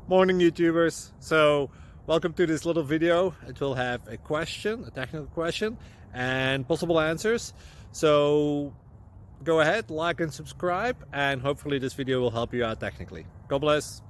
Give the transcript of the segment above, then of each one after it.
Morning YouTubers. So welcome to this little video. It will have a question, a technical question, and possible answers. So go ahead, like and subscribe, and hopefully this video will help you out technically. God bless.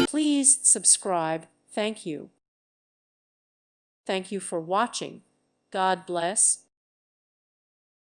Please subscribe. Thank you. Thank you for watching. God bless.